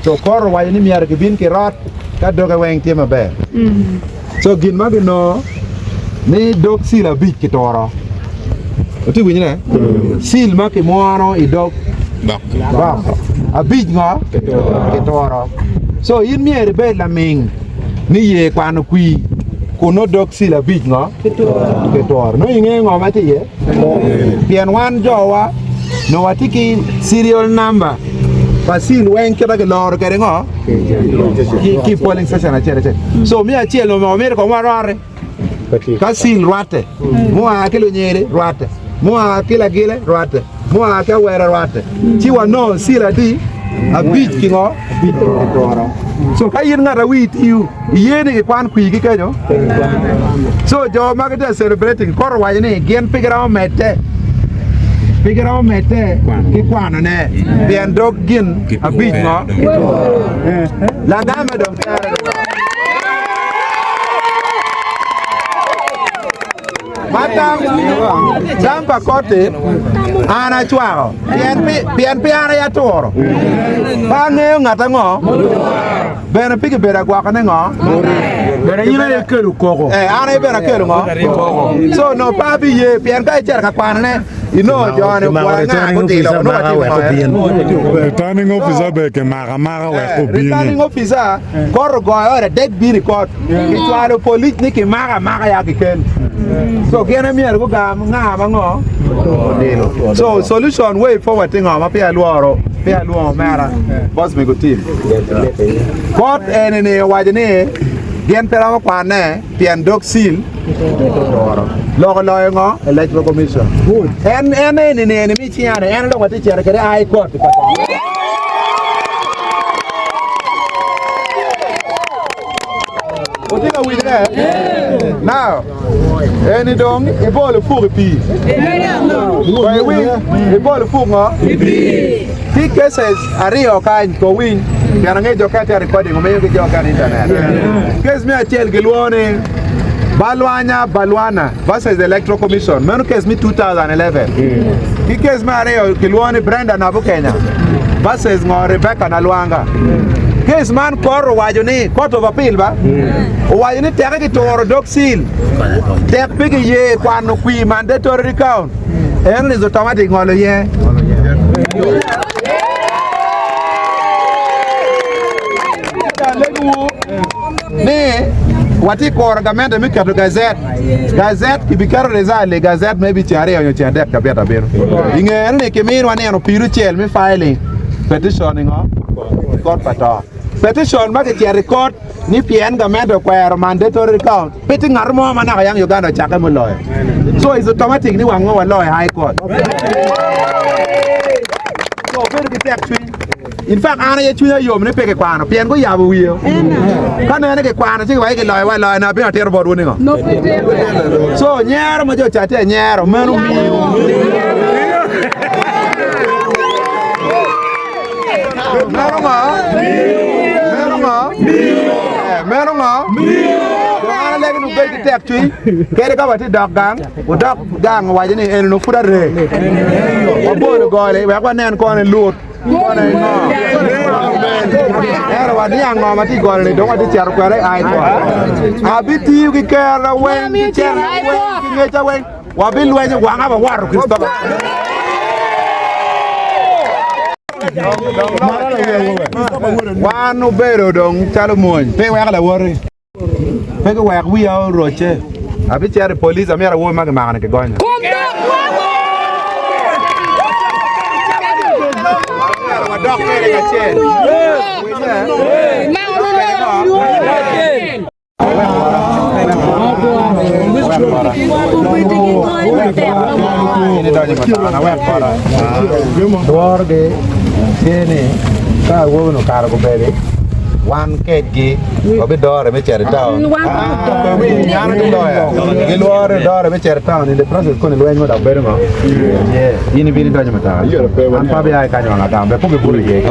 so kor wa ni miar ke bin ke rot ka do ga weng tie maber so gin ma no ni dok sila bit ke toro oti winyi ne sil ma ke moano I dok ba a bit ngo ke toro so yin mier be la ming ni ye kwano kui kuno dok sila bit ngo ke toro no inge ngo ma ti ye pian wan jowa no watiki serial number Fasil wen kira ke lor kere ngo ki polling session a chere so mi a chielo mo mi ko marare kasil rwate mo a kelo nyere rwate mo a kila gile rwate mo a ka wera rwate chi wa no sila di a bit ki ngo so ka yin ngara wit you yene ke kwan kui ki kenyo so jo magata celebrating kor wa ni gen pigra mete Figaro mete ki kwano ne bien dog gin a bit ngo la dame dom Matam Zampa kote ana chwao bien ana ya toro ba ngeo ngata ngo bena pigi bera gwa kana ngo bera yina ye kelu koko ana bera kelu ngo so no pa bi ye bien ka cher ka kwana ne ino jone kwa nga ko ti lo no ati returning officer be ke maga we ko bi returning officer kor go ore dek bi record ki twalo police ni ki maga ya ki ken so gena mier go ga nga ma ngo so solution way forward ngo ma pe aluoro mera boss me go team court enene wajene gen pera ma kwane pien dok sil logo ngo electoral commission en mi chiane en lo wati chere kare ai court Otinga widre now any dong e bol fu pi why we e bol fu ngo ti cases ario kan ko win kana nge jokate recording o meyo ke joka internet case me achiel gelwone Balwana versus the Electoral Commission. Manu case me 2011. Ki case me ario gelwone Brenda Nabu Kenya versus ngo Rebecca Nalwanga. Case man kor wajoni court of appeal ba wajoni tere ki toro dok sil tek pigi ye kwano kui mandatory recount en is automatic ngolo ye ne wati kor gamende mi kato gazette ki bikaro rezale gazette maybe tiare onyo tiande kabeta bero inge ne ke mi wane no piru chel mi filing petition ngo court pato petition ma ke record ni pien gamendo kwero mandatory recount peti ngarmo mana yang Uganda chake mo loy so is automatic ni wango wa loy high court so very detect in fact ana ye chunya yom ne peke kwano pien go yabo wiyo kana ne ke kwano chi wa ke loy na bi ater bodu ni ngo so nyaro mo jo chate nyaro menu Meronga ana legi nu bel tek tuy kere ka wati dog gang wajini en no fudare o bolo gole wa kwa nen ko ne lut ko ne no era wadi ngo mati gole do wati char ko re ai ko abiti ki kera wen ki cher wen ki ngecha wen wa bil wen wa nga ba waru kristo Wanu bero dong chalo moñ pe wa la wori pe ko wa wi ya roche abi chere police amera wo mag magana ke gonya wa dok ke ga chen Sini, ka wo no kar go bebe. One kegi, obi dore me chere town. Ko wi nyana do ya. Gilore dore me chere town in the process ko ne lo enyo da bere mo. Yeah, yini bi ni do nyama ta. An pa be ay kanyo na ta, be ko be buru ye.